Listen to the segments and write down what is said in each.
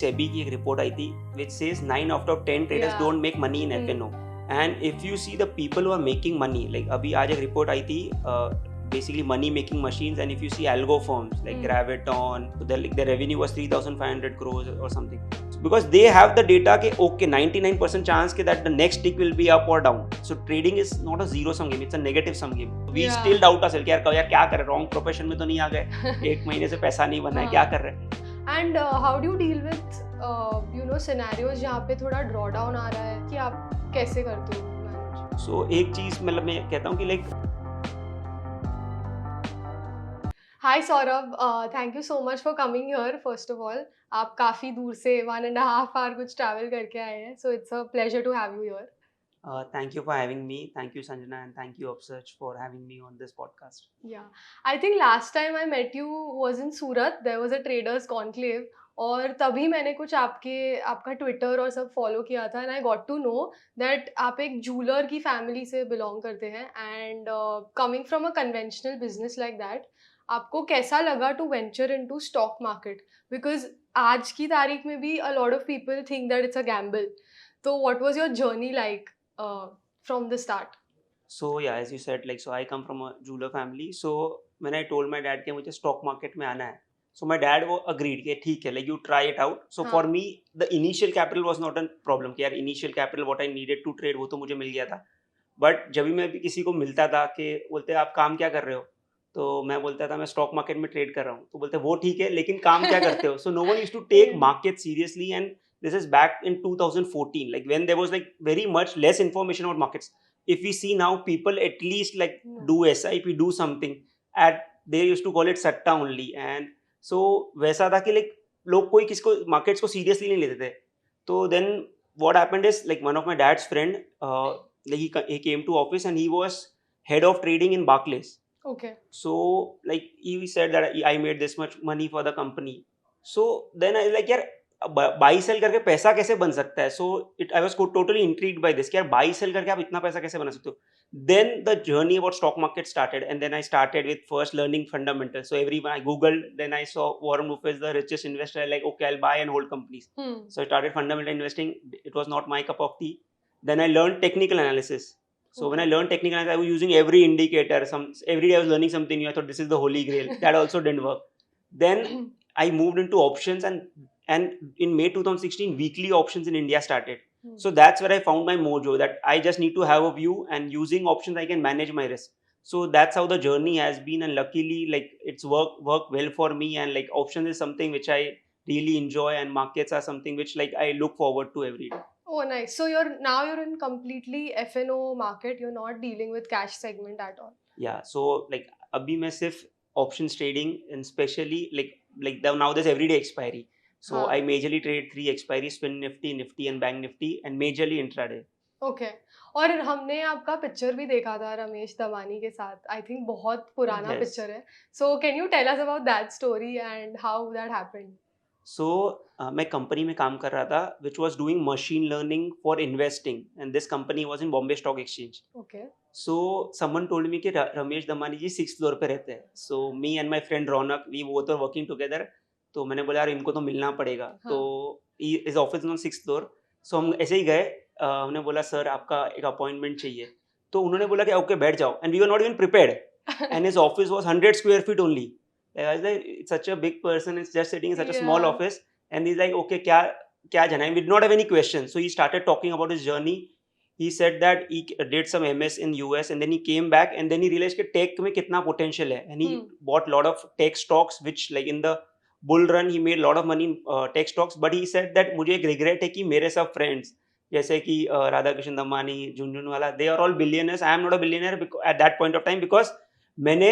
सेबी की एक रिपोर्ट आई थी which says 9 out of 10 traders Yeah. don't make money in F&O. And if you see the people who are making money, like अभी आज एक report आई थी basically money making machines, and if you see algo firms like Graviton, their revenue was 3,500 crores or something, because they have the data कि okay 99% chance कि that the next tick will be up or down. So trading is not a zero sum game, it's a negative sum game. We still doubt ourselves कि यार क्या कर रहे हैं, wrong profession में तो नहीं आ गए, एक महीने से पैसा नहीं बना है, क्या कर रहे हैं. And how do you deal with scenarios जहाँ पे थोड़ा drawdown आ रहा है कि आप कैसे करते हो manage? So एक चीज मतलब मैं कहता हूँ कि like Hi Saurabh, thank you so much for coming here. First of all, आप काफी दूर से 1.5 hour कुछ travel करके आए हैं, so it's a pleasure to have you here. thank you for having me. Thank you, Sanjana, and thank you, Upsearch, for having me on this podcast. Yeah, I think last time I met you was in Surat. There was a traders conclave. और तभी मैंने कुछ आपका Twitter और सब follow किया था and I got to know that आप एक जूलर की फैमिली से बिलोंग करते हैं and coming from a conventional business like that आपको कैसा लगा to venture into stock market because आज की तारीख में भी a lot of people think that it's a gamble तो what was your journey like from the start. So yeah, as you said, like so I come from a jeweler family. So when I told my dad कि मुझे stock market में आना है, so my dad वो agreed कि ठीक है, like you try it out. So for me the initial capital was not a problem कि यार initial capital what I needed to trade वो तो मुझे मिल गया था. But जब भी मैं भी किसी को मिलता था कि बोलते आप काम क्या कर रहे हो, तो मैं बोलता था मैं स्टॉक मार्केट में ट्रेड कर रहा हूँ, तो बोलते वो ठीक है लेकिन काम क्या करते हो. So no one used to take market seriously, and this is back in 2014, like when there was like very much less information about markets. If we see now, people at least like do SIP, do something. At they used to call it satta only, and so वैसा था कि like लोग कोई किसको markets को seriously नहीं लेते थे. तो then what happened is like one of my dad's friend, like he came to office and he was head of trading in Barclays. Okay. So like he said that I made this much money for the company. So then I like यार buy sell करके पैसा कैसे बन सकता है. So it I was totally intrigued by this कि यार buy sell करके आप इतना पैसा कैसे बना सकते हो. Then the journey about stock market started, and then I started with first learning fundamental. So every I googled, then I saw Warren Buffett is the richest investor, like okay I will buy and hold companies. So I started fundamental investing. It was not my cup of tea. Then I learned technical analysis. So when I learned technical analysis, I was using every indicator. Every day I was learning something new. I thought this is the holy grail. That also didn't work. Then I moved into options, and in May 2016, weekly options in India started. So that's where I found my mojo, that I just need to have a view, and using options I can manage my risk. So that's how the journey has been, and luckily like it's worked well for me, and like options is something which I really enjoy, and markets are something which like I look forward to every day. Oh, nice. So you're in completely F&O market. You're not dealing with cash segment at all. Yeah, so like अभी मैं सिर्फ options trading, and especially like now there's everyday expiry. So I majorly trade 3 expiry: spin nifty and bank nifty, and majorly intraday. Okay. और हमने आपका picture भी देखा था रमेश दमानी के साथ. I think बहुत पुराना Yes. पिक्चर है. So can you tell us about that story and how that happened? So मैं कंपनी में काम कर रहा था which was doing machine learning for investing, and this company was in Bombay Stock Exchange. Okay. So someone told me कि रमेश दमानी जी 6th floor पे रहते हैं. So me and my friend Raunak, we both were working together. तो मैंने बोला यार इनको तो मिलना पड़ेगा. तो his office is on 6th floor. So हम ऐसे ही गए. हमने बोला सर आपका एक अपॉइंटमेंट चाहिए. तो उन्होंने बोला कि ओके बैठ जाओ, and we were not even prepared. And his office was 100 square feet only. I was like, it's such a big person, it's just sitting in such a small office. And he's like, okay, kya jana? And we did not have any questions. So he started talking about his journey. He said that he did some MS in US, and then he came back, and then he realized that tech mein kitna potential hai. And he bought a lot of tech stocks, which like in the bull run, he made a lot of money in tech stocks. But he said that मुझे एक regret है कि मेरे सब friends, जैसे कि Radhakrishna Damani, Jhunjhunwala, they are all billionaires. I am not a billionaire at that point of time, because मैंने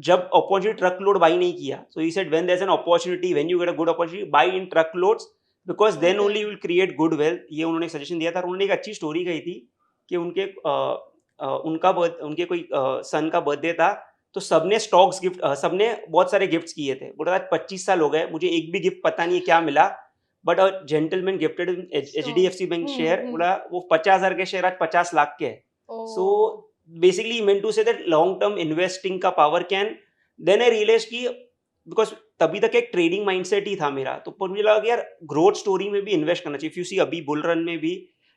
जब अपॉर्चुनिटी ट्रक लोड बाई नहीं किया. So he said when there is an opportunity, when you get a good opportunity, buy in truck loads, because then only you will create good wealth. ये उन्होंने suggestion दिया था. और उन्होंने एक अच्छी स्टोरी कही थी कि उनके कोई सन का बर्थडे था, तो सबने स्टॉक्स गिफ्ट, सबने बहुत सारे गिफ्ट्स किए थे. बोला आज 25 साल हो गए, मुझे एक भी गिफ्ट पता नहीं है क्या मिला, but a gentleman gifted HDFC bank share. बोला वो 50,000 के शेयर आज 50 लाख के है. सो basically meant to say that long term investing का power can. Then I realized कि because तभी तक एक ट्रेडिंग माइंडसेट ही था मेरा, तो पर मुझे लगा कि यार ग्रोथ स्टोरी में भी इन्वेस्ट करना चाहिए. इफ यू सी अभी बुल रन में भी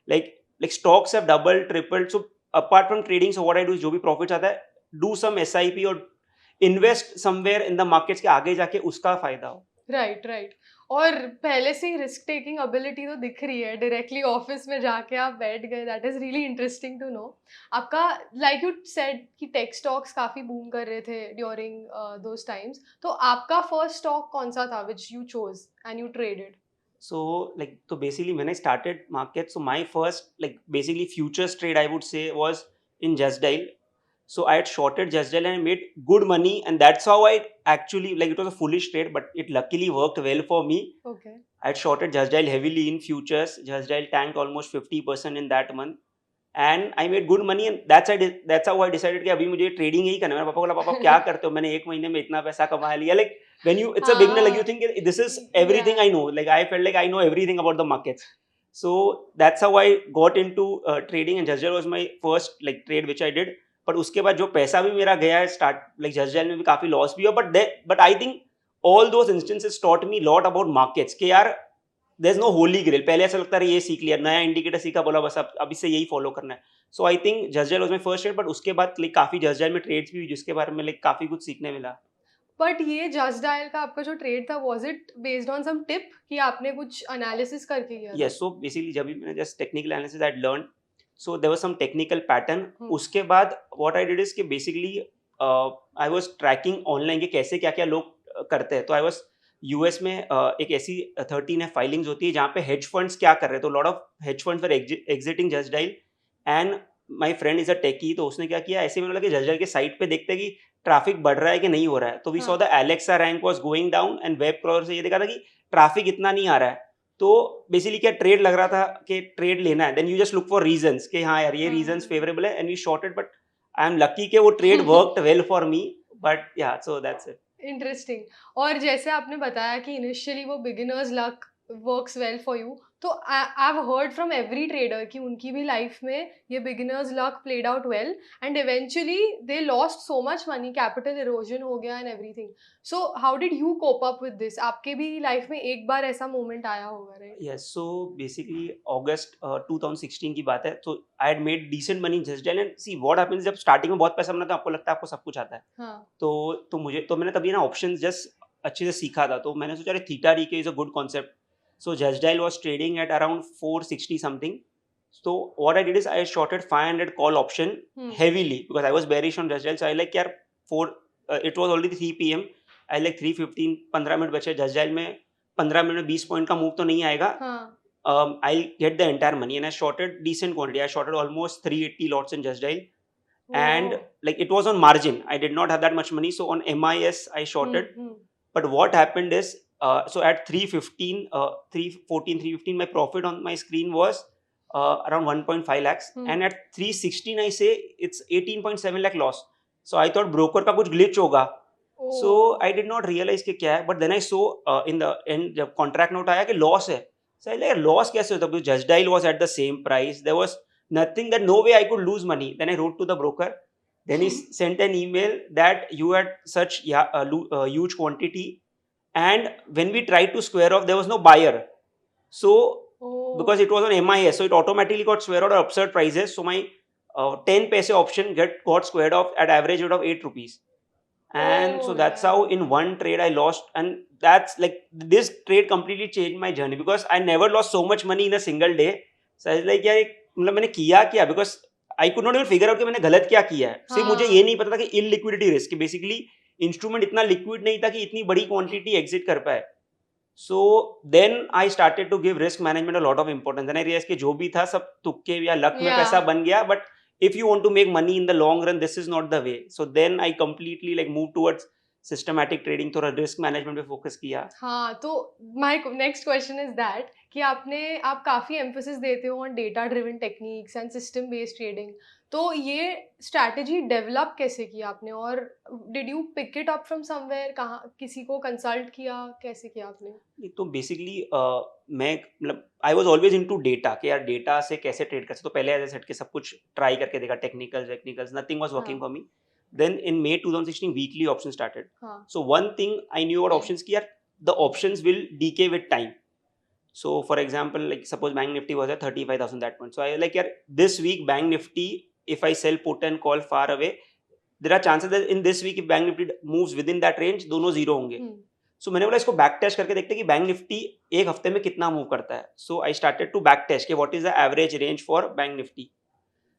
like stocks have double tripled, so apart from trading, so what I do, जो भी प्रॉफिट आता है, डू सम एसआईपी और invest somewhere in the markets के आगे जाके उसका फायदा हो. Right right. और पहले से ही रिस्क टेकिंग एबिलिटी तो दिख रही है, डायरेक्टली ऑफिस में जाके आप बैठ गए. That is really interesting to know. आपका, लाइक यू सेड कि टेक स्टॉक्स काफी बूम कर रहे थे ड्यूरिंग दोस टाइम्स, तो आपका फर्स्ट स्टॉक कौन सा था which you chose and you traded? So like, so basically when I started market, so my first like basically futures trade I would say was in Just Dial. So I had shorted Just Dial and I made good money, and that's how I actually, like, it was a foolish trade, but it luckily worked well for me. Okay. I had shorted Just Dial heavily in futures. Just Dial tanked almost 50% in that month, and I made good money, and that's how I decided कि अभी मुझे trading ही करना है. मेरे पापा को बोला, पापा क्या करते हो, मैंने एक महीने में इतना पैसा कमा लिया. Like when you, it's a beginner, like you think this is everything I know. Like I felt like I know everything about the markets. So that's how I got into trading, and Just Dial was my first like trade which I did. पर उसके बाद जो पैसा भी मेरा गया है start, like Just Dial में भी काफी लॉस भी हुआ, but I think all those instances taught me lot about markets कि यार there is no holy grail. पहले ऐसा लगता है ये सीख लिया, नया इंडिकेटर सीखा, बोला बस अब इससे यही फॉलो करना है. So I think Just Dial was my first trade, but उसके बाद लाइक काफी Just Dial में ट्रेड्स भी हुई जिसके बारे में लाइक काफी कुछ सीखने मिला. बट ये जस्ट डायल का आपका जो ट्रेड था, was it based on some tip कि आपने कुछ एनालिसिस करके किया था? Yes, so basically जब भी मैंने just technical analysis I learn, so there was some technical pattern. उसके बाद व्हाट आई डिड इज कि basically I was tracking online के कैसे क्या क्या लोग करते हैं. तो आई वाज यूएस में एक ऐसी 13 फाइलिंग्स होती है जहाँ पे हेज फंड्स क्या कर रहे हैं. तो lot of hedge funds were exiting Just Dial, and my friend is a techie, तो उसने क्या किया, ऐसे मैंने लगा कि Just Dial के साइट पे देखते हैं कि ट्रैफिक बढ़ रहा है कि नहीं हो रहा है. तो we saw the Alexa rank was going down, and web crawler से ये देखा था कि ट्रैफिक इतना नहीं आ रहा है. तो बेसिकली क्या ट्रेड लग रहा था कि ट्रेड लेना है, then you just look for reasons कि हाँ यार ये रीजंस फेवरेबल है, and we shorted. But I am lucky कि वो trade worked well for me. But yeah, so that's it. Interesting. और जैसे आपने बताया कि इनिशियली वो beginners luck works well for you, तो I have heard from every trader कि उनकी भी लाइफ में ये beginners luck played out well and eventually they lost so much money, capital erosion हो गया and everything. So how did you cope up with this? आपके भी life में एक बार ऐसा मोमेंट आया होगा, right? Yes, so basically August 2016 की बात है. तो I had made decent money in Just Dial, and see what happens, जब स्टार्टिंग में बहुत पैसा बनाते हो आपको लगता है आपको सब कुछ आता है. हाँ. तो मैंने तभी ना ऑप्शंस जस्ट अच्छे से सीखा था. तो मैंने सोचा theta DK is a good concept. So Just Dial was trading at around 460 something. So what I did is I shorted 500 call option heavily because I was bearish on Just Dial. So I like यार it was already 3 PM. I like 3:15, 15 minute बचे Just Dial में, 15 minute में 20 point का move तो नहीं आएगा. I'll get the entire money, and I shorted decent quantity. I shorted almost 380 lots in Just Dial, and like it was on margin. I did not have that much money, so on MIS I shorted. But what happened is, so at 315, 315, my profit on my screen was around 1.5 lakhs. And at 316, I say it's 18.7 lakh loss. So I thought broker का कुछ glitch होगा. So I did not realize कि क्या है. But then I saw in the end जब contract note आया कि loss है. So I like loss कैसे होता है? Because Just Dial was at the same price. There was nothing, that no way I could lose money. Then I wrote to the broker. Then he sent an email that you had such huge quantity, and when we tried to square off there was no buyer. So because it was on MIS, so it automatically got squared out at absurd prices. So my 10 paise option got squared off at average rate of 8 rupees. And so that's how in one trade I lost, and that's like this trade completely changed my journey because I never lost so much money in a single day. So I was like यार मतलब मैंने किया क्या, because I could not even figure out कि मैंने गलत क्या किया है. सिर्फ मुझे ये नहीं पता था कि illiquidity risk, बेसिकली इंस्ट्रूमेंट इतना लिक्विड नहीं था कि इतनी बड़ी क्वांटिटी एग्जिट कर पाए. So then I started to give risk management a lot of importance, and I realise कि जो भी था सब तुक्के या लक में पैसा बन गया. But if you want to make money in the long run, this is not the way. So then I completely like moved towards systematic trading, थोड़ा रिस्क मैनेजमेंट पे फोकस किया. हाँ, तो my next question is that कि आप काफ़ी emphasis देते हो on data driven techniques and system based trading. तो ये स्ट्रैटेजी डेवलप कैसे किया आपने, और did you pick it up from somewhere, कहाँ किसी को कंसल्ट किया, कैसे किया आपने? तो बेसिकली मैं मतलब I was always into data कि यार डेटा से कैसे ट्रेड कर सकते. तो पहले एज सेट के सब कुछ ट्राई करके देखा, technicals, nothing was working for me. Then in May 2016, weekly options started. हाँ. So one thing I knew about options ki yaar, the options will decay with time. So for example, like suppose Bank Nifty was at 35,000 that point. So I like yaar, this week Bank Nifty, if I sell put and call far away, there are chances that in this week if Bank Nifty moves within that range, दोनों zero होंगे. सो मैंने बोला इसको back test करके देखते हैं कि bank Nifty एक हफ्ते में कितना मूव करता है. So I started to back test कि what is the average range for Bank Nifty.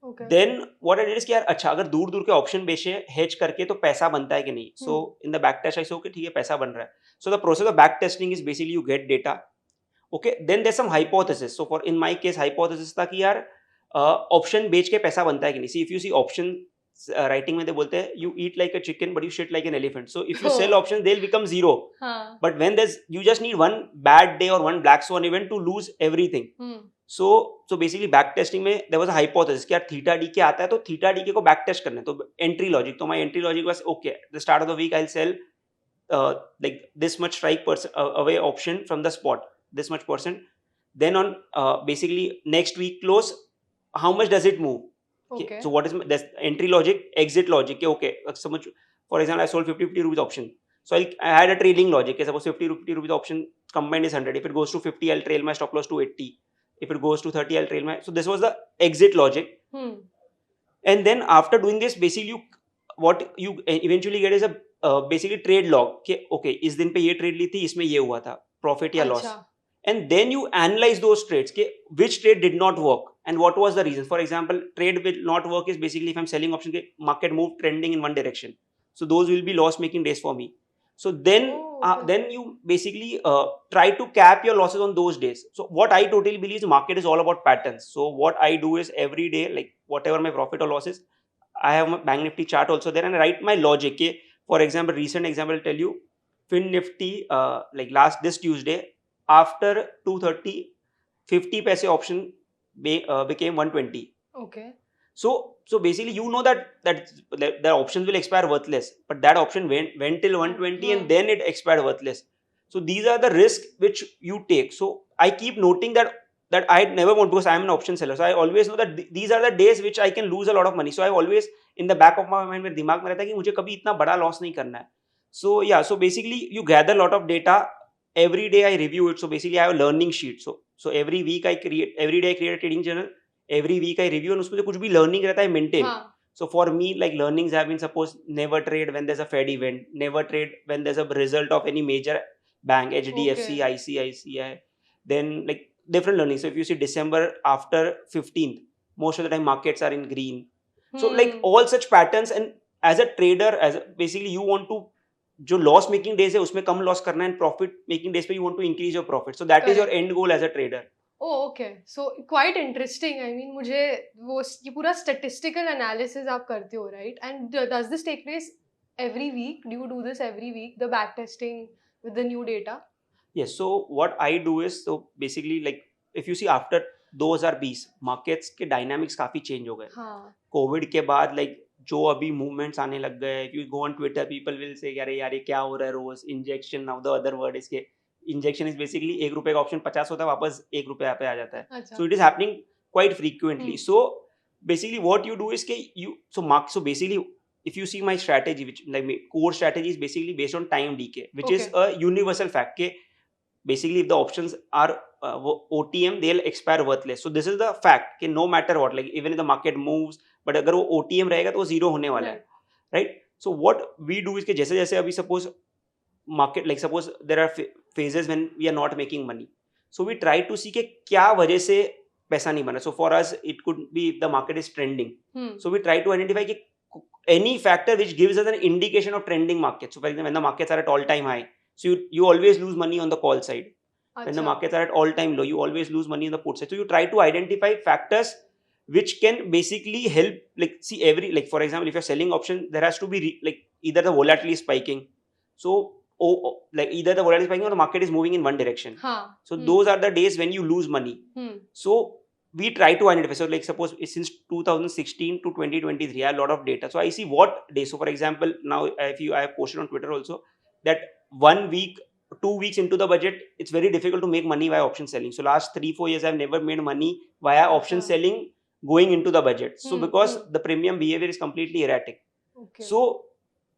Then what I did is कि यार अच्छा अगर दूर दूर के ऑप्शन बेचे हेज करके तो पैसा बनता है कि नहीं. So in the back test I saw कि ठीक है पैसा बन रहा है. So the process of back testing is basically you get data. Okay then there some hypothesis. So for in my case hypothesis था कि यार ऑप्शन बेच के पैसा बनता है कि नहीं. See if you see option writing में they बोलते हैं you eat like a chicken but you shit like an elephant. So if you sell options they'll become zero. But when there's you just need one bad day or one black swan event to lose everything. So basically back testing में there was a hypothesis कि यार theta d के आता है तो theta d के को back test करना है. तो entry logic, तो my entry logic was okay the start of the week I'll sell like this much strike away option from the spot, this much percent. Then on basically next week close how much does it move. Okay. So what is that's entry logic, exit logic. Okay, so much. For example, I sold 50 rupees option. So I had a trailing logic. Suppose 50 rupees option combined is 100. If it goes to 50, I'll trail my stop loss to 80. If it goes to 30, I'll trail my. So this was the exit logic. And then after doing this, basically what you eventually get is a basically trade log. Okay, इस दिन पे ये trade ली थी, इसमें ये हुआ था, profit या loss. And then you analyze those trades. Which trade did not work and what was the reason. For example, trade will not work is basically if I'm selling option, market move trending in one direction. So those will be loss making days for me. So then then you basically try to cap your losses on those days. So what I totally believe is market is all about patterns. So what I do is every day, like whatever my profit or losses, I have my Bank Nifty chart also there and I write my logic. For example, recent example I'll tell you, Fin Nifty like this Tuesday after 2:30 50 paise option became 120. Okay. So basically you know that the options will expire worthless, but that option went till 120 and then it expired worthless. So these are the risks which you take. So I keep noting that I never want, because I am an option seller, so I always know that these are the days which I can lose a lot of money. So I always in the back of my mind मेरे दिमाग में रहता है कि मुझे कभी इतना बड़ा लॉस नहीं करना है. So yeah, so basically you gather a lot of data. Every day I review it. So basically I have a learning sheet. So every day I create a trading journal. Every week I review and उसमें से कुछ भी learning रहता है maintain. So for me like learnings have been, suppose never trade when there's a Fed event, never trade when there's a result of any major bank, HDFC, ICICI. Then like different learnings. So if you see December after 15th, most of the time markets are in green. So like all such patterns, and as a trader, basically you want to जो loss making days है उसमें कम loss करना है and profit making days पे you want to increase your profit. So that is your end goal as a trader. Okay, so quite interesting. I mean मुझे वो ये पूरा स्टैटिस्टिकल एनालिसिस आप करते हो, right? And does this take place every week? Do you do this every week, the back testing with the new data? Yes. So what I do is, so basically like if you see after 2020 markets के dynamics काफी change हो गए. Covid के बाद like जो अभी movements आने लग गए, if you go on Twitter people will say अरे यार ये क्या हो रहा है रोज, injection. Now the other word is के इंजेक्शन इज बेसिकली 1 रुपए का ऑप्शन 50 होता है, वापस 1 रुपए पे आ जाता है. So it is happening quite frequently. So basically what you do is के you so basically if you see my strategy, which like my core strategy is basically based on time decay, which is a universal fact ke basically if the options are OTM they'll expire worthless. So this is the fact कि no matter what, like even if the market moves, but अगर वो OTM रहेगा तो वो zero होने वाला है, right? So what we do is कि जैसे जैसे अभी suppose market, like suppose there are phases when we are not making money, so we try to see कि क्या वजह से पैसा नहीं बना. So for us it could be if the market is trending, so we try to identify कि any factor which gives us an indication of trending market. So for example when the markets are at all time high, so you always lose money on the call side. When the markets are at all time low, you always lose money on the put side. So you try to identify factors which can basically help, like see every, like for example if you're selling option there has to be like either the volatility is spiking, so like either the volatility is spiking or the market is moving in one direction. So those are the days when you lose money. So we try to identify. So like suppose since 2016 to 2023 I have a lot of data, so I see what day. So for example now if I have posted on Twitter also that 1 week 2 weeks into the budget it's very difficult to make money via option selling. So last 3-4 years I've never made money via option selling going into the budget. So because the premium behavior is completely erratic. Okay so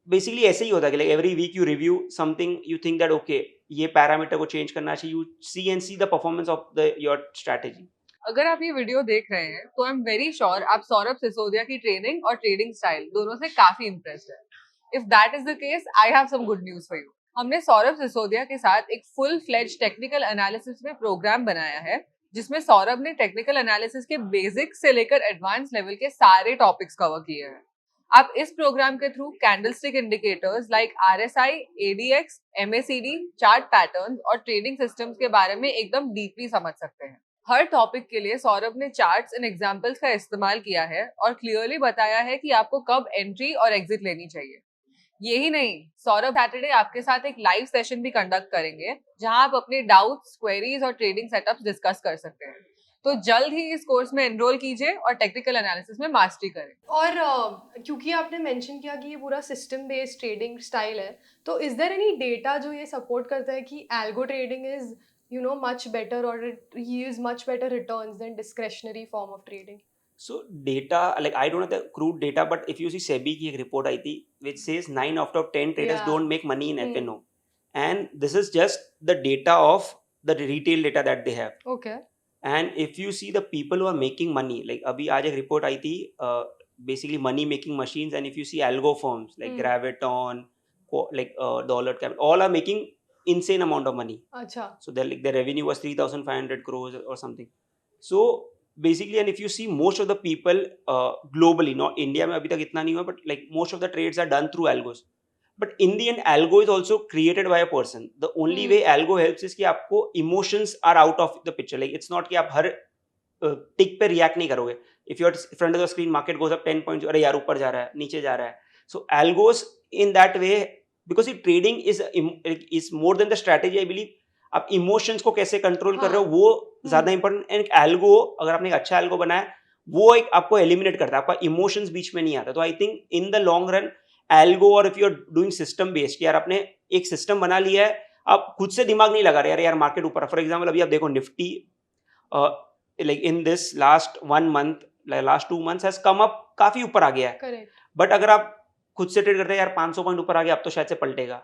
basically ऐसे ही होता है कि like every week you review something, you think that okay ये parameter को change करना चाहिए, you see and see the performance of the your strategy. अगर आप ये वीडियो देख रहे हैं तो आई एम वेरी श्योर आप सौरभ सिसोदिया की ट्रेनिंग और ट्रेडिंग स्टाइल दोनों से काफी इम्प्रेस्ड है. If that is the case, I have some good news for you. हमने सौरभ सिसोदिया के साथ एक फुल फ्लेज टेक्निकल एनालिसिस में प्रोग्राम बनाया है, जिसमें सौरभ ने टेक्निकल एनालिसिस के बेसिक से लेकर एडवांस लेवल के सारे टॉपिक्स कवर किए हैं. आप इस प्रोग्राम के through candlestick indicators like RSI, ADX, MACD, chart patterns और ट्रेडिंग सिस्टम्स के बारे में एकदम डीपली समझ सकते हैं. हर टॉपिक के लिए सौरभ ने चार्ट्स एंड एग्जांपल्स का इस्तेमाल किया है और क्लियरली बताया है कि आपको कब एंट्री और एग्जिट लेनी चाहिए. यही नहीं, सौरभ सैटरडे आपके साथ एक लाइव सेशन भी कंडक्ट करेंगे जहां आप अपने डाउट्स, क्वेरीज और ट्रेडिंग सेटअप्स डिस्कस कर सकते हैं. तो जल्द ही इस कोर्स में एनरोल कीजिए और टेक्निकल एनालिसिस में मास्टरी करें. और क्योंकि आपने मेंशन किया कि ये पूरा सिस्टम बेस्ड ट्रेडिंग स्टाइल है, तो इज देयर एनी डेटा जो ये सपोर्ट करता है कि algo trading is much better, or it yields much better returns than discretionary form of trading? So data, like I don't have the crude data, but if you see SEBI की एक report आई थी which says 9 out of 10 traders Yeah. don't make money in FNO, and this is just the data of the retail data that they have. Okay. And if you see the people who are making money, like अभी आज एक report आई थी basically money making machines, and if you see algo firms like Graviton, like Dollard Capital, all are making insane amount of money. अच्छा. So their revenue was 3,500 crores or something. So basically, and if you see most of the people globally, not India में अभी तक इतना नहीं हुआ, but like most of the trades are done through algos. But in the end, algo is also created by a person. The only way algo helps is कि आपको emotions are out of the picture. Like it's not कि आप हर tick पे react नहीं करोगे. If you're in front of the screen, market goes up 10 points, अरे यार ऊपर जा रहा है, नीचे जा रहा है. So algos in that way, because trading is more than the strategy, I believe. आप इमोशंस को कैसे कंट्रोल कर रहे हो वो ज्यादा इंपॉर्टेंट. एंड एल्गो, अगर आपने एक अच्छा एल्गो बनाया, वो एक आपको एलिमिनेट करता है, आपका इमोशंस बीच में नहीं आता. तो I think in the long run algo, और if you are doing system based, यार आपने एक सिस्टम बना लिया है, आप खुद से दिमाग नहीं लगा रहे यार मार्केट ऊपर. फॉर एग्जाम्पल अभी आप देखो Nifty, like in this last 1 month, last 2 months has come up, काफी ऊपर आ गया है. करेक्ट. बट अगर आप खुद से ट्रेड करते हैं, यार 500 पॉइंट ऊपर आ गया, अब तो शायद से पलटेगा,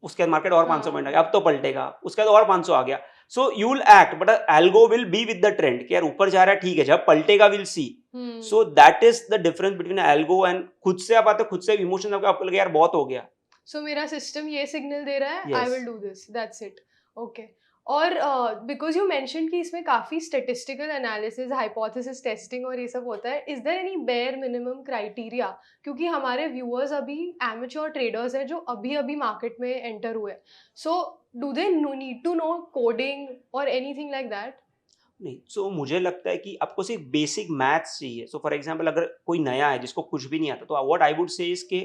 उसके बाद मार्केट और 500 पॉइंट आ गया, अब तो पलटेगा, उसके बाद और 500 आ गया. So you will act, but algo will be with the trend कि यार ऊपर जा रहा है, ठीक है, जब पलटेगा will see. So that is the difference between algo and खुद से आप आते, खुद से इमोशन आपको लगे यार बहुत हो गया. सो मेरा सिस्टम ये सिग्नल दे रहा है, I will do this, that's it. Okay. और बिकॉज यू मेंशन कि इसमें काफ़ी स्टेटिस्टिकल एनालिसिस, हाइपोथेसिस टेस्टिंग और ये सब होता है, is there any bare minimum criteria? क्योंकि हमारे व्यूअर्स अभी एमेच्योर ट्रेडर्स हैं जो अभी अभी मार्केट में एंटर हुए, so do they need to know coding और एनीथिंग लाइक दैट? नहीं, सो मुझे लगता है कि आपको सिर्फ बेसिक मैथ्स चाहिए. सो फॉर एग्जाम्पल अगर कोई नया है जिसको कुछ भी नहीं आता, तो what I would say is के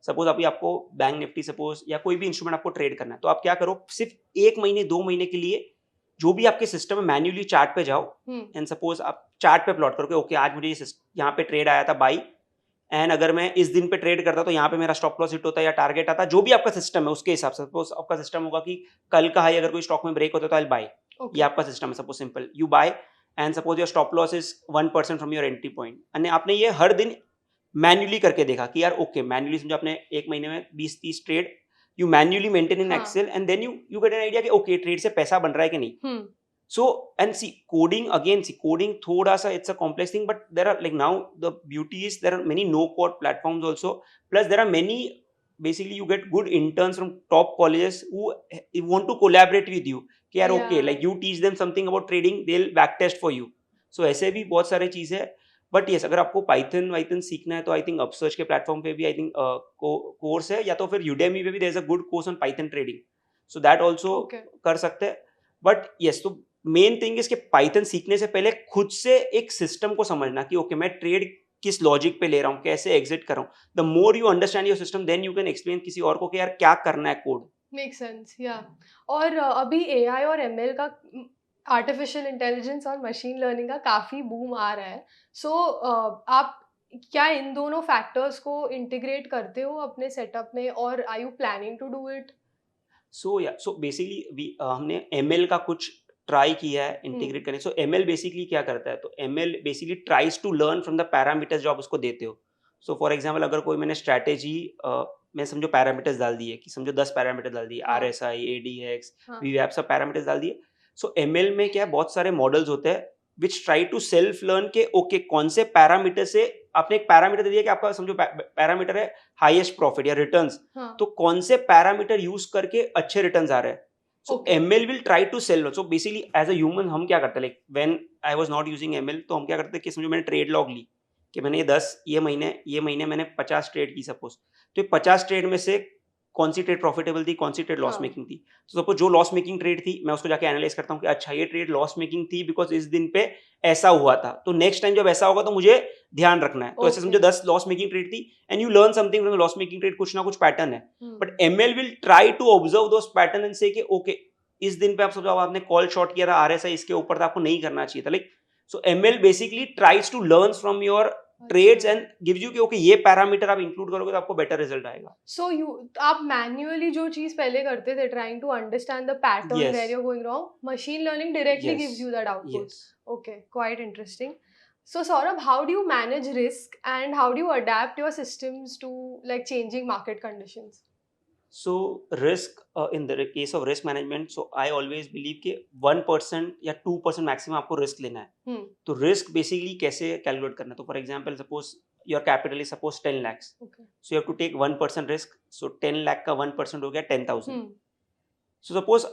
सपोज अभी आपको बैंक निफ्टी सपोज या कोई भी इंस्ट्रूमेंट आपको ट्रेड करना है, तो आप क्या करो, सिर्फ 1 महीने 2 महीने के लिए जो भी आपके सिस्टम में मैन्युअली चार्ट पे जाओ, एंड सपोज आप चार्ट पे प्लॉट करो कि ओके आज मुझे यहाँ पे ट्रेड आया था बाई, एंड अगर मैं इस दिन पे ट्रेड करता तो यहाँ पे मेरा स्टॉप लॉस हिट होता है या टारगेट आता, जो भी आपका सिस्टम है उसके हिसाब से. सपोज आपका सिस्टम होगा कि कल का हाई अगर कोई स्टॉक में ब्रेक होता है तो आई बाय, ये आपका सिस्टम है. Suppose simple, you buy and suppose your stop loss is 1% from your entry point, and आपने ये हर दिन मैन्युअली करके देखा कि यार ओके, मैन्युअली समझो आपने एक महीने में 20-30 trade you manually maintain in Excel, and then you get an idea कि ओके ट्रेड से पैसा बन रहा है कि नहीं. So, and see, coding again, coding thoda sa, it's a complex thing, but there are like now the beauty is there are many no code platforms also, plus there are many, basically you get good interns from top colleges who want to collaborate with you कि यार okay, like you teach them something about trading, they'll backtest for you. So ऐसे भी बहुत सारे चीज़ है. But yes, अगर आपको Python सीखना है तो आई थिंक अपसर्च के प्लेटफॉर्म पे भी आई थिंक कोर्स है, या तो फिर यूडेमी पे भी there is a good course on Python trading, so that also कर सकते हैं. बट यस, तो मेन थिंग इज कि पाइथन सीखने से पहले खुद से एक सिस्टम को समझना कि ओके मैं ट्रेड किस लॉजिक पे ले रहा हूँ, कैसे एग्जिट कर रहा हूँ. The more you understand your system, then you can explain किसी और को कि यार क्या करना है कोड. Make sense. या और अभी एआई और एमएल का, आर्टिफिशियल इंटेलिजेंस और मशीन लर्निंग का काफ़ी बूम आ रहा है. सो आप क्या इन दोनों फैक्टर्स को इंटीग्रेट करते हो अपने सेटअप में, और are you planning to do it? So basically हमने एमएल का कुछ ट्राई किया है इंटीग्रेट करने. सो एमएल बेसिकली क्या करता है, तो ML basically tries to learn from the parameters जो आप उसको देते हो. सो फॉर एग्जांपल अगर कोई मैंने स्ट्रैटेजी मैं समझो पैरामीटर्स डाल दिए कि समझो 10 पैरामीटर डाल दिए, हाँ। RSI, ADX, हाँ। VWAP सब पैरामीटर्स डाल दिए. सो ML में क्या है, बहुत सारे मॉडल्स होते हैं which try to self learn के ओके कौन से पैरामीटर से आपने एक पैरामीटर दे दिया कि आपका समझो पैरामीटर है हाईएस्ट प्रॉफिट या रिटर्न्स, हाँ. तो कौन से पैरामीटर यूज करके अच्छे रिटर्न्स आ रहे हैं. So Okay. ML will try to sell. So basically as a human हम क्या करते हैं, like when I was not using ML, तो हम क्या करते हैं कि समझो मैंने ट्रेड लॉग ली कि मैंने ये महीने मैंने 50 ट्रेड की सपोज, तो ये 50 ट्रेड में से कौन सी ट्रेड प्रॉफिटेबल थी, कौन सी ट्रेड लॉस हाँ. मेकिंग थी. तो सपोज जो लॉस मेकिंग ट्रेड थी मैं उसको जाके एनालाइज करता हूँ कि अच्छा ये ट्रेड लॉस मेकिंग थी बिकॉज इस दिन पे ऐसा हुआ था, तो नेक्स्ट टाइम जब ऐसा होगा तो मुझे ध्यान रखना है. तो ऐसे Okay. समझो 10 लॉस मेकिंग ट्रेड थी and you learn something from loss making trade, कुछ ना कुछ पैटर्न है. Hmm. But ML will try to observe those pattern and say कि ओके इस दिन पे आप समझो आपने कॉल शॉर्ट किया था, RSI इसके ऊपर था, आपको नहीं करना चाहिए था. Like so ML basically tries to learn from your trades and gives you कि ओके ये पैरामीटर आप इंक्लूड करोगे तो आपको बेटर रिजल्ट आएगा. So आप मैन्युअली जो चीज पहले करते थे, trying to understand the pattern Yes. where you're going wrong, machine learning directly Yes. gives you that output. Yes. Okay, quite interesting. So Saurabh, how do you manage risk and how do you adapt your systems to like changing market conditions? So risk in the case of risk management, so I always believe कि 1% या 2% maximum आपको risk लेना है. Hmm. तो risk basically कैसे calculate करना है, तो for example suppose your capital is suppose 10 lakhs, Okay. So you have to take 1% risk. So 10 lakh का 1% हो गया 10,000. Hmm. सो सपोज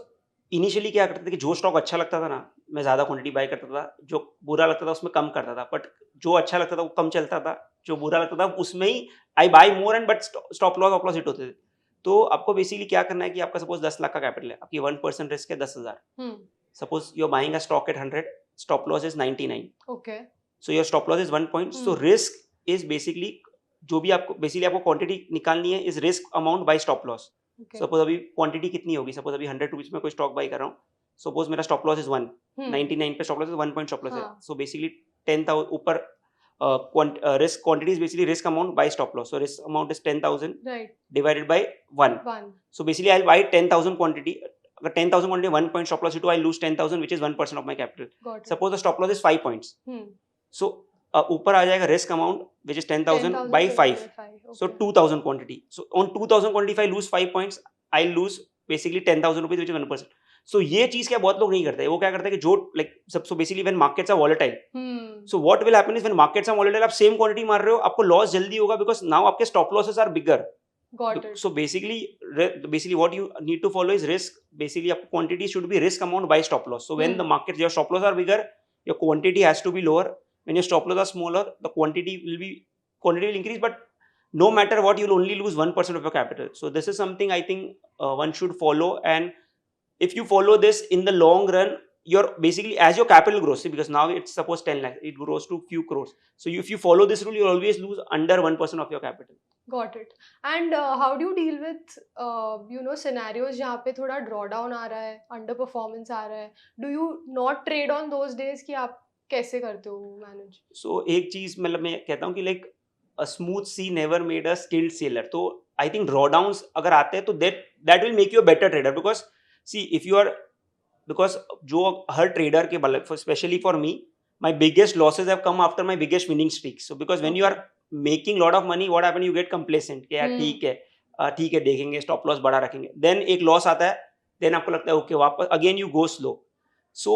इनिशियली क्या करते थे कि जो स्टॉक अच्छा लगता था ना मैं ज्यादा क्वांटिटी बाय करता था, जो बुरा लगता था उसमें कम करता था, बट जो अच्छा लगता था वो कम चलता था, जो बुरा लगता था उसमें ही I buy more and but stop loss hit होते थे. तो आपको बेसिकली क्या करना है कि आपका सपोज 10 लाख का कैपिटल है, आपकी 1% रिस्क है 10,000. Hmm. Suppose you are buying a stock at 100, stop loss is 99, Okay. So your stop loss is 1 point. So risk is basically जो भी आपको बेसिकली आपको क्वांटिटी निकालनी है is risk amount by stop loss. Okay. Suppose अभी quantity कितनी होगी, suppose अभी 100 रुपीज में कोई स्टॉक बाई कर रहा हूँ, सपोज मेरा स्टॉप लॉस इज 1, Hmm. 99 पे stop loss is 1 point stop loss है. हाँ. सो बेसिकली 10,000 ऊपर risk quantity is basically risk amount by stop loss. So risk amount is 10,000 Right. Divided by 1. One. So basically I'll buy 10,000 quantity. अगर 10,000 quantity 1 point stop loss hit, I lose 10,000 which is 1% of my capital. Got it. Suppose the stop loss is 5 points. Hmm. So ऊपर आ जाएगा risk amount which is 10,000 by 5. So Okay. 2,000 quantity. So on 2,000 quantity if I lose 5 points, I lose basically 10,000 rupees which is 1%. So ये चीज क्या बहुत लोग नहीं करते. वो क्या करते हैं कि जो like so basically when markets are volatile. Hmm. So what will happen is when markets are volatile आप same quantity मार रहे हो, आपको loss जल्दी होगा because now आपके stop losses are bigger. Got it. So basically what you need to follow is risk. Basically your quantity should be risk amount by stop loss. So when the market, your stop loss are bigger, your quantity has to be lower. When your stop loss are smaller, the quantity will increase, but no matter what, you'll only lose 1% of your capital. So this is something I think one should follow, and if you follow this in the long run, you're basically, as your capital grows, see, because now it's suppose 10 lakhs, it grows to few crores. So if you follow this rule, you'll always lose under 1% of your capital. Got it. And how do you deal with scenarios जहाँ पे थोड़ा drawdown आ रहा है, underperformance आ रहा है? Do you not trade on those days कि आप कैसे करते हो manage? So एक चीज मतलब मैं कहता हूँ कि like a smooth sea never made a skilled sailor. तो I think drawdowns अगर आते हैं तो that will make you a better trader, because see if you are, because जो हर trader के मतलब especially for me, my biggest losses have come after my biggest winning streaks. So because when you are making lot of money, what happen, you get complacent कि यार ठीक है देखेंगे, stop loss बड़ा रखेंगे, then एक loss आता है, then आपको लगता है okay वापस again you go slow. So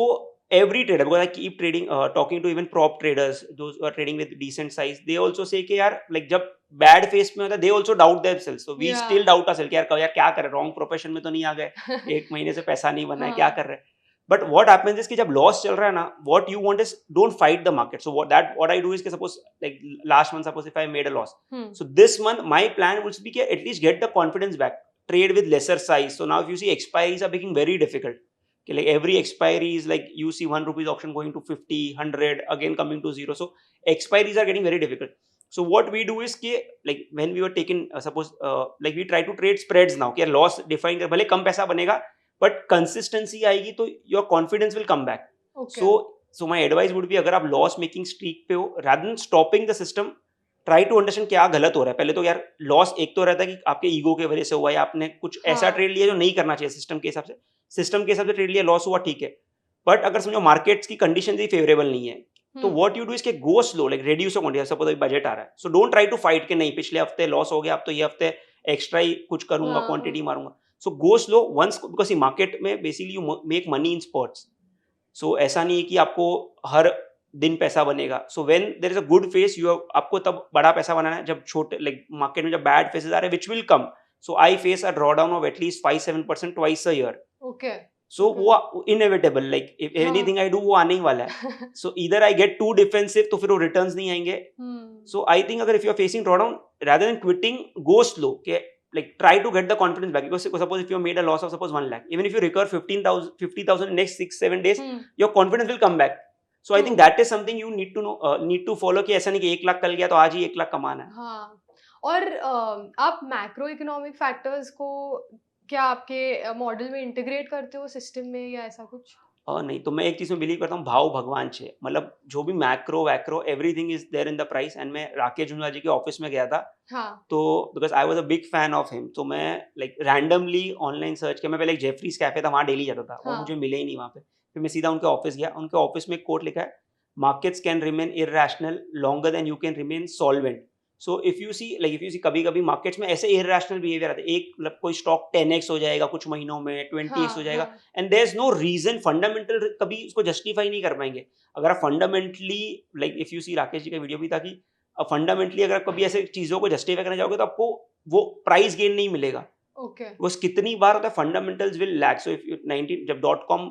every trader, because I keep trading, talking to even prop traders, those who are trading with decent size, they also say कि यार like जब bad phase में होता है, they also doubt themselves. So we still doubt ourselves कि यार क्या कर रहे, wrong profession में तो नहीं आ गए, एक महीने से पैसा नहीं बना है, क्या कर रहे हैं. But what happens is कि जब loss चल रहा है ना, what you want is don't fight the market. So what I do is कि suppose like last month, suppose if I made a loss, so this month my plan would be कि at least get the confidence back, trade with lesser size. So now if you see expiries are becoming very difficult. Okay, like every expiry is like you see 1 rupees option going to 50, 100, again coming to 0. So expiries are getting very difficult. So what we do is कि like when we were taking suppose like we try to trade spreads now कि loss define कर, भले कम पैसा बनेगा but consistency आएगी तो your confidence will come back. Okay. So my advice would be अगर आप loss making streak पे हो, rather than stopping the system, try to understand क्या गलत हो रहा है. पहले तो यार loss एक तो रहता है कि आपके ईगो के वजह से हुआ या आपने कुछ ऐसा ट्रेड लिया जो नहीं करना चाहिए सिस्टम के हिसाब से ट्रेड लिया, लॉस हुआ, ठीक है. बट अगर समझो मार्केट्स की कंडीशन ही फेवरेबल नहीं है, तो व्हाट यू डू इज के go slow, like reduce your quantity. Suppose अभी बजट आ रहा है, so don't try to fight के नहीं पिछले हफ्ते लॉस हो गया, अब तो ये हफ्ते एक्स्ट्रा ही कुछ करूंगा, हाँ, क्वांटिटी हाँ. मारूंगा. So go slow once, because market में basically you make money in spots. So ऐसा नहीं है कि आपको हर दिन पैसा बनेगा. So when there is a good phase, you आपको तब बड़ा पैसा बनाना है. जब छोटे लाइक मार्केट में जब बैड फेसेस आ रहे हैं, which will come. So I face a draw down of at least 5-7% twice a year. Okay. So Okay. वो इनएविटेबल, लाइक इफ हाँ. एनीथिंग आई डू वो आने ही वाला है. सो इधर आई गेट टू डिफेंसिव, तो फिर वो रिटर्न्स नहीं आएंगे. So I think अगर if you are facing drawdown, rather than quitting, go slow. Okay, like try to get the confidence back. Because suppose if you made a loss of suppose 1 lakh, even if you recover 50,000 in next 6-7 days, your confidence will come back. So I think True. that is something you need to know, need to follow. कि ऐसा नहीं कि 1 लाख कल गया तो आज ही 1 लाख कमाना है. हाँ. और आप मैक्रो इकोनॉमिक फैक्टर्स को क्या आपके मॉडल में इंटीग्रेट करते हो सिस्टम में या ऐसा कुछ? नहीं, तो मैं एक चीज में बिलीव करता हूँ, भाव भगवान छे. मतलब जो भी मैक्रो वैक्रो everything is there in the price. And मैं राकेश जुनवाला जी के ऑफिस में गया था, हाँ. तो because I was a big fan of him, तो मैं लाइक रैंडमली ऑनलाइन सर्च किया. मैं पहले एक जेफरीज कैफे था, वहाँ डेली जाता था, वो हाँ. मुझे मिले ही नहीं वहाँ पे. फिर मैं सीधा उनके ऑफिस गया. उनके ऑफिस में एक कोट लिखा है, markets can remain irrational longer than you can remain solvent. So if you see कभी कभी मार्केट्स में ऐसे इरैशनल बिहेवियर आता है. एक मतलब कोई स्टॉक 10x हो जाएगा कुछ महीनों में, 20x हो जाएगा, हाँ. And there is no reason. Fundamental कभी उसको जस्टिफाई नहीं कर पाएंगे. अगर आप fundamentally like if you see, Rakesh ji का वीडियो भी था कि फंडामेंटली अगर आप कभी ऐसे चीजों को जस्टिफाई करना चाहोगे तो आपको वो प्राइस गेन नहीं मिलेगा. ओके. बस कितनी बार होता है, fundamentals will lag. So if 19 जब .com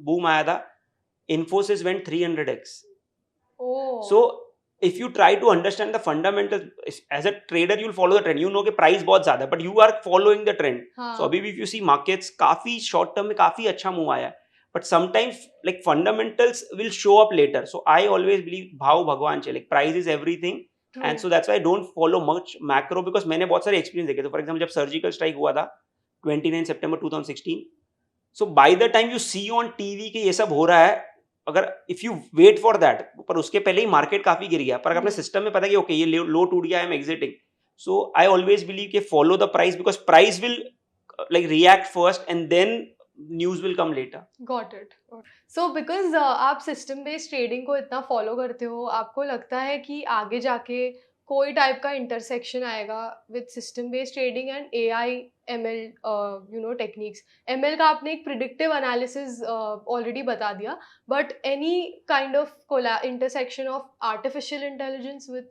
बूम आया था, Infosys went 300x. Oh. So if you try to understand the fundamentals as a trader, you'll follow the trend. You know कि price बहुत ज्यादा है, but you are following the trend. हाँ. So अभी भी if you see markets काफी short term में काफी अच्छा move आया है, but sometimes like fundamentals will show up later. So I always believe भाव भगवान छे, like price is everything. True. And so that's why I don't follow much macro, because मैंने बहुत सारे experience देखे. तो for example जब surgical strike हुआ था 29 September 2016, so by the time you see on TV कि ये सब हो रहा है, अगर if you wait for that, पर उसके पहले ही मार्केट काफी गिर गया, पर अगर अपने सिस्टम में पता है कि ओके ये लो टूट गया, I am exiting. So I always believe कि follow the price, because price will like react first and then news will come later. Got it. So because आप सिस्टम बेस्ड ट्रेडिंग को इतना follow करते हो, आपको लगता है कि आगे जाके कोई टाइप का इंटरसेक्शन आएगा with system based trading and AI ML techniques? ML का आपने एक प्रिडिक्टिव एनालिसिस ऑलरेडी बता दिया, but any kind of intersection of artificial intelligence with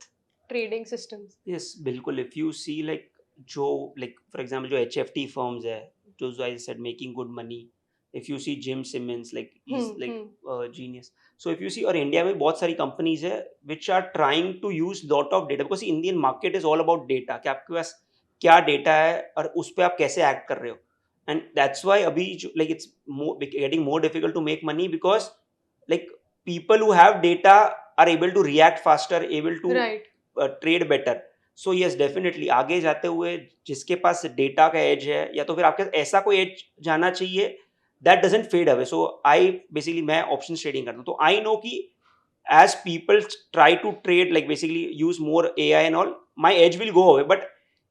trading systems? Yes, बिल्कुल. इफ यू सी लाइक जो लाइक फॉर एग्जांपल जो HFT firms है, जो I said making good money. If you see Jim Simons, like is like genius. So if you see, और India में बहुत सारी companies है which are trying to use lot of data, because Indian market is all about data, कि आपके पास क्या data है और उस पर आप कैसे एक्ट कर रहे हो. एंड दैट्स वाई अभी like it's getting more difficult to make money, because like people who have data are able to react faster, able to trade better. So yes, definitely आगे जाते हुए जिसके पास डेटा का as है, या तो फिर आपके ऐसा कोई एज जाना चाहिए that doesn't fade away. So I basically मैं options trading करता हूँ, तो I know कि as people try to trade, like basically use more AI and all, my edge will go away, but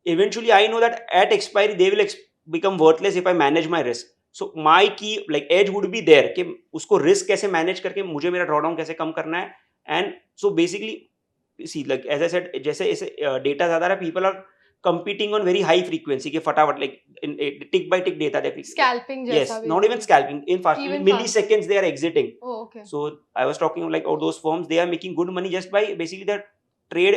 eventually I know that at expiry they will become worthless if I manage my risk. So my key like edge would be there कि उसको risk कैसे manage करके मुझे मेरा drawdown कैसे कम करना है. And so basically see, like as I said, जैसे ऐसे data ज़्यादा रहा, people are competing on very high frequency के फटाफट, like in tick by tick data they scalping yes, जैसा not even scalping, in fast, Even in milliseconds they are exiting. Oh, okay. So I was talking like all those firms, they are making good money just by basically their trade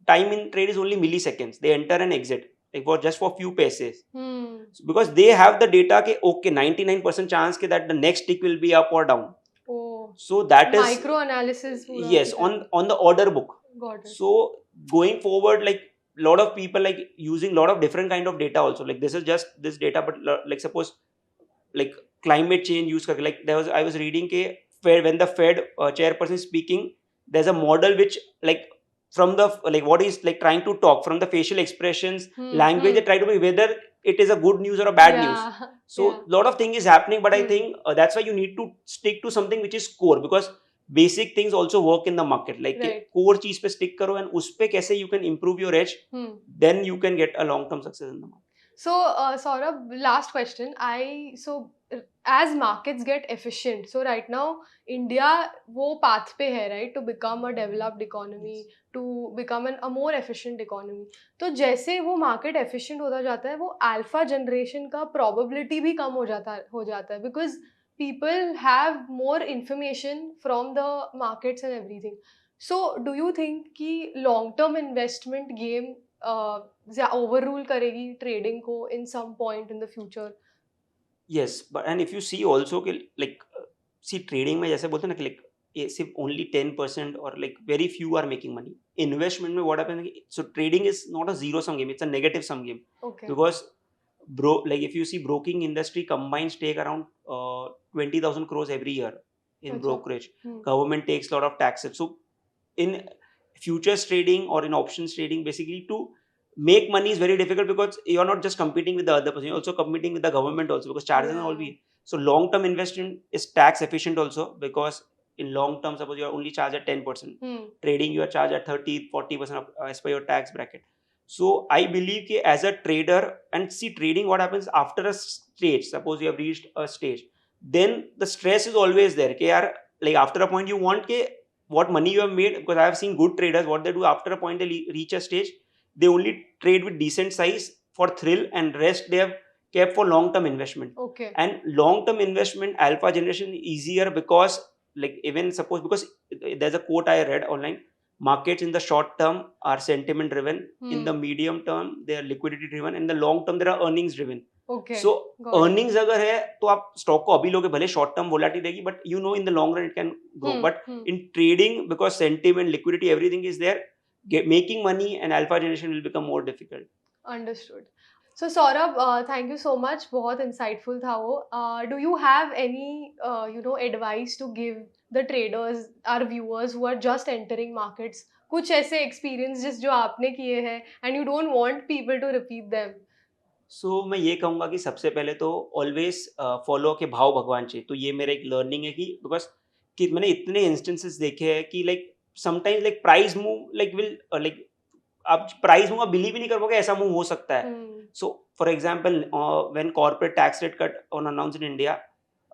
time in trade is only milliseconds. They enter and exit like for just for few paces. So because they have the data ke okay 99% chance ke that the next tick will be up or down. Oh, so that is micro analysis pura yes on the order book. Got it. So going forward, like lot of people like using lot of different kind of data also, like this is just this data, but like suppose like climate change use karke, like I was reading ke when the Fed chairperson is speaking, there's a model which like from the like what is like trying to talk from the facial expressions, language, they try to be whether it is a good news or a bad news. So lot of thing is happening, but I think that's why you need to stick to something which is core, because basic things also work in the market, like core चीज पे stick करो and उस पे कैसे you can improve your edge, then you can get a long term success in the market. So Saurabh, last question. So as markets get efficient, so right now India वो path पे है, right, to become a developed economy, to become a more efficient economy. तो जैसे वो market efficient होता जाता है, वो alpha generation का probability भी कम हो जाता है because people have more information from the markets and everything. So do you think कि long term investment game overrule करेगी trading को in some point in the future? Yes, but and if you see also कि like see trading में जैसे बोलते हैं ना कि like ये सिर्फ only 10% or like very few are making money. Investment में what happens so trading is not a zero sum game, it's a negative sum game Okay. because like if you see broking industry combines take around 20,000 crores every year in अच्छा. brokerage. Hmm. Government takes a lot of taxes. So in futures trading or in options trading, basically to make money is very difficult because you're not just competing with the other person, you're also competing with the government also because charges and all Yeah. be. So long term investment is tax efficient also because in long term, suppose you are only charged at 10%. Hmm. Trading you are charged at 30-40% as per your tax bracket. So I believe that as a trader, and see trading what happens after a stage, suppose you have reached a stage, then the stress is always there. Like after a point you want what money you have made, because I have seen good traders, what they do after a point they reach a stage, they only trade with decent size for thrill and rest they have kept for long term investment. Okay. And long term investment alpha generation is easier because like even suppose because there's a quote I read online, markets in the short term are sentiment driven, in the medium term they are liquidity driven, in the long term they are earnings driven. Okay. So Got it. earnings अगर है तो आप stock को अभी लोगे, भले short term volatility रहेगी but you know in the long run it can grow. But in trading, because sentiment, liquidity, everything is there, making money and alpha generation will become more difficult. Understood. So Saurabh, thank you so much. बहुत insightful था वो. Do you have any advice to give the traders, our viewers who are just entering markets? कुछ ऐसे experiences जो आपने किए हैं and you don't want people to repeat them? सो मैं ये कहूँगा कि सबसे पहले तो ऑलवेज फॉलो के भाव भगवान चाहिए. तो ये मेरा एक लर्निंग है कि बिकॉज कि मैंने इतने इंस्टेंसेस देखे हैं कि like sometimes like price move like will like आप प्राइस मूव आप बिलीव ही नहीं कर पाओगे ऐसा मूव हो सकता है. So for example when corporate tax rate cut on announce in India,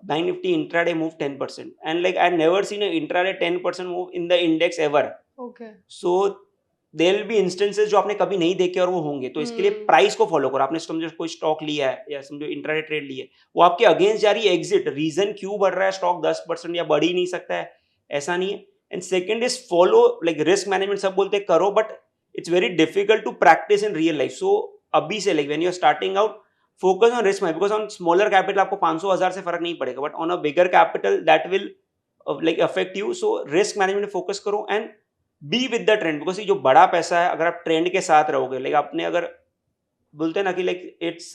bank Nifty intraday move 10% and like I never seen an intraday 10% move in the index ever. Okay. So there will be instances जो आपने कभी नहीं देखे और वो होंगे. तो इसके लिए प्राइस को फॉलो करो. आपने समझो कोई स्टॉक लिया है या समझो इंट्राडे ट्रेड ली है, वो आपके अगेंस्ट जा रही है, एग्जिट. रीजन क्यों बढ़ रहा है स्टॉक 10% या बढ़ ही नहीं सकता है, ऐसा नहीं है. And second is follow like risk management. सब बोलते हैं करो but it's very difficult to practise in real life. So अभी से like when you are starting out, focus on risk management, because on smaller capital आपको 500,000 से फर्क नहीं पड़ेगा, but on a bigger capital that will like affect you. So risk management focus करो and be with the trend. Because ये जो बड़ा पैसा है, अगर आप ट्रेंड के साथ रहोगे, लाइक आपने अगर बोलते हैं ना कि like it's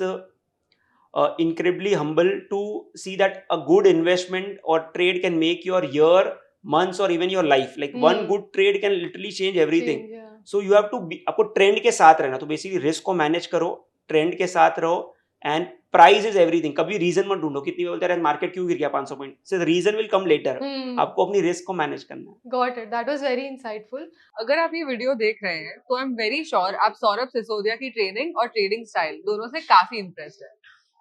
incredibly humble to see that a good investment or trade can make your year, months or even your life. Like one good trade can literally change everything. Change, yeah. So you have to be, आपको trend के साथ रहना. तो basically risk को manage करो, trend के साथ रहो एंड प्राइस इज एवरीथिंग. कभी रीजन मत ढूंढो. कितनी बोलते हैं मार्केट क्यों गिर गया 500 पॉइंट, से रीजन विल कम लेटर. आपको अपनी रिस्क को मैनेज करना है. Got it. That was very insightful. अगर आप ये वीडियो देख रहे हैं तो आई एम वेरी श्योर आप सौरभ सिसोदिया की ट्रेनिंग और ट्रेडिंग स्टाइल दोनों से काफी इम्प्रेस्ड है.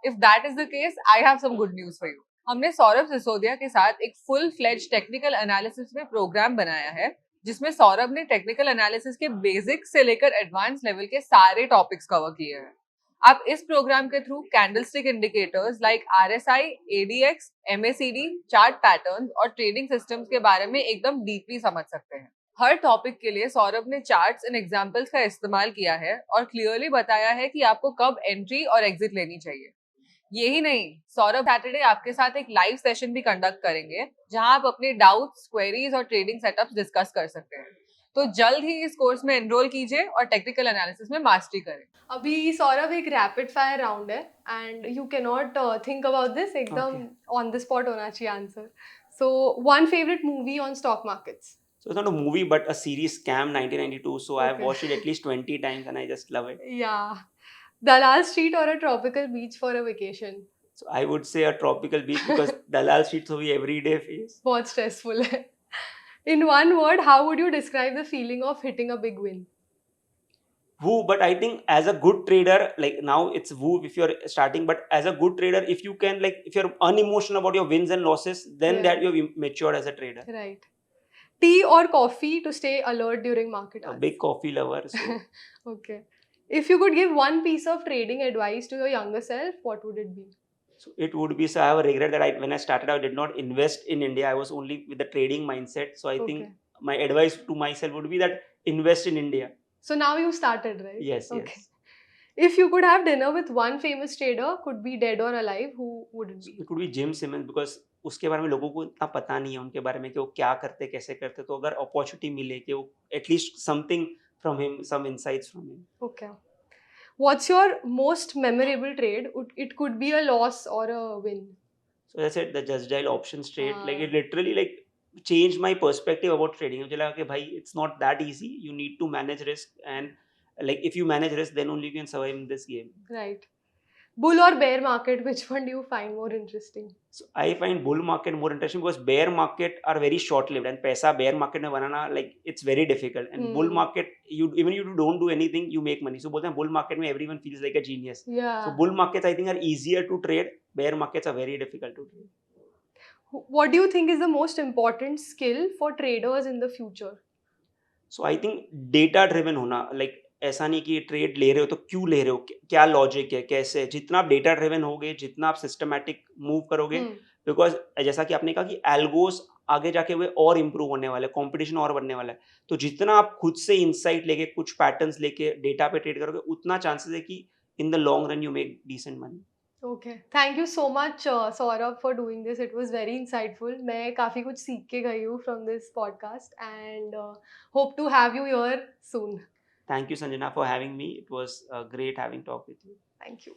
If that is the case, I have some good news for you. हमने सौरभ सिसोदिया के साथ एक फुल फ्लेज टेक्निकल एनालिसिस में प्रोग्राम बनाया है जिसमें सौरभ ने टेक्निकल एनालिसिस के बेसिक्स से लेकर एडवांस लेवल के सारे टॉपिक्स कवर किए हैं. आप इस प्रोग्राम के through candlestick indicators like RSI, ADX, MACD, chart patterns और ट्रेडिंग सिस्टम्स के बारे में एकदम डीपली समझ सकते हैं. हर टॉपिक के लिए सौरभ ने चार्ट्स एंड एग्जांपल्स का इस्तेमाल किया है और क्लियरली बताया है कि आपको कब एंट्री और एग्जिट लेनी चाहिए. यही नहीं, सौरभ सैटरडे आपके साथ एक लाइव सेशन भी कंडक्ट करेंगे जहां आप अपने डाउट्स, क्वेरीज और ट्रेडिंग सेटअप्स डिस्कस कर सकते हैं. तो जल्द ही इस कोर्स में एनरोल कीजिए और टेक्निकल एनालिसिस में मास्टरी करें. अभी सौरभ एक रैपिड फायर राउंड है and you can not think about this, एकदम ऑन द स्पॉट होना चाहिए answer. So one favourite movie on stock markets. So it's not a movie but a series, Scam 1992. So I have Okay. watched it at least 20 times and I just love it. Yeah. Dalal Street or a tropical beach for a vacation? So I would say a tropical beach because Dalal Street so we everyday face. बहुत stressful है. In one word, how would you describe the feeling of hitting a big win? Woo, but I think as a good trader, like now it's woo if you're starting, but as a good trader, if you can, like, if you're unemotional about your wins and losses, then Yeah. that you've matured as a trader. Right. Tea or coffee to stay alert during market A hours? big coffee lover, so Okay. If you could give one piece of trading advice to your younger self, what would it be? so it would be, so I have a regret that when I started, I did not invest in India. I was only with the trading mindset. So I Okay. think my advice to myself would be that invest in India. So now you started, right? Yes, Okay. yes. If you could have dinner with one famous trader, could be dead or alive, who would it So be? it would be Jim Simmons, because उसके बारे में लोगों को इतना पता नहीं है उनके बारे में कि वो क्या करते, कैसे करते. तो अगर अपॉर्चुनिटी मिले कि वो at least something from him, some insights from him. Okay. What's your most memorable trade? It could be a loss or a win. So that's it, the Just Dial options trade. Like Ah. it literally like changed my perspective about trading. मुझे लगा कि भाई it's not that easy. You need to manage risk, and like if you manage risk, then only you can survive in this game. Right. Bull or bear market, which one do you find more interesting? So I find bull market more interesting because bear market are very short lived, and पैसा bear market में बनाना like it's very difficult. And bull market, you even you don't do anything, you make money. So बोलते हैं bull market में everyone feels like a genius. Yeah. So bull markets I think are easier to trade. Bear markets are very difficult to trade. What do you think is the most important skill for traders in the future? So I think data driven होना. Like ऐसा नहीं कि trade ले रहे हो तो क्यों ले रहे हो, क्या लॉजिक है, कैसे. जितना आप डेटा ड्रिवन होगे, जितना आप सिस्टमैटिक मूव करोगे, बिकॉज जैसा कि आपने कहा कि एल्गोस आगे जाके वे और इम्प्रूव होने वाले, कंपटीशन और बढ़ने वाला है. तो जितना आप खुद से इंसाइट लेके, कुछ पैटर्न्स लेके डेटा पे ट्रेड करोगे, उतना चांसेस है कि in the long run you make decent money. Okay. Thank you so much, Saurabh, for doing this. It was very insightful. मैं काफ़ी कुछ सीख के गई हूँ from this podcast and hope to have you here soon. Thank you, Sanjana, for having me. It was great having talk with you. Thank you.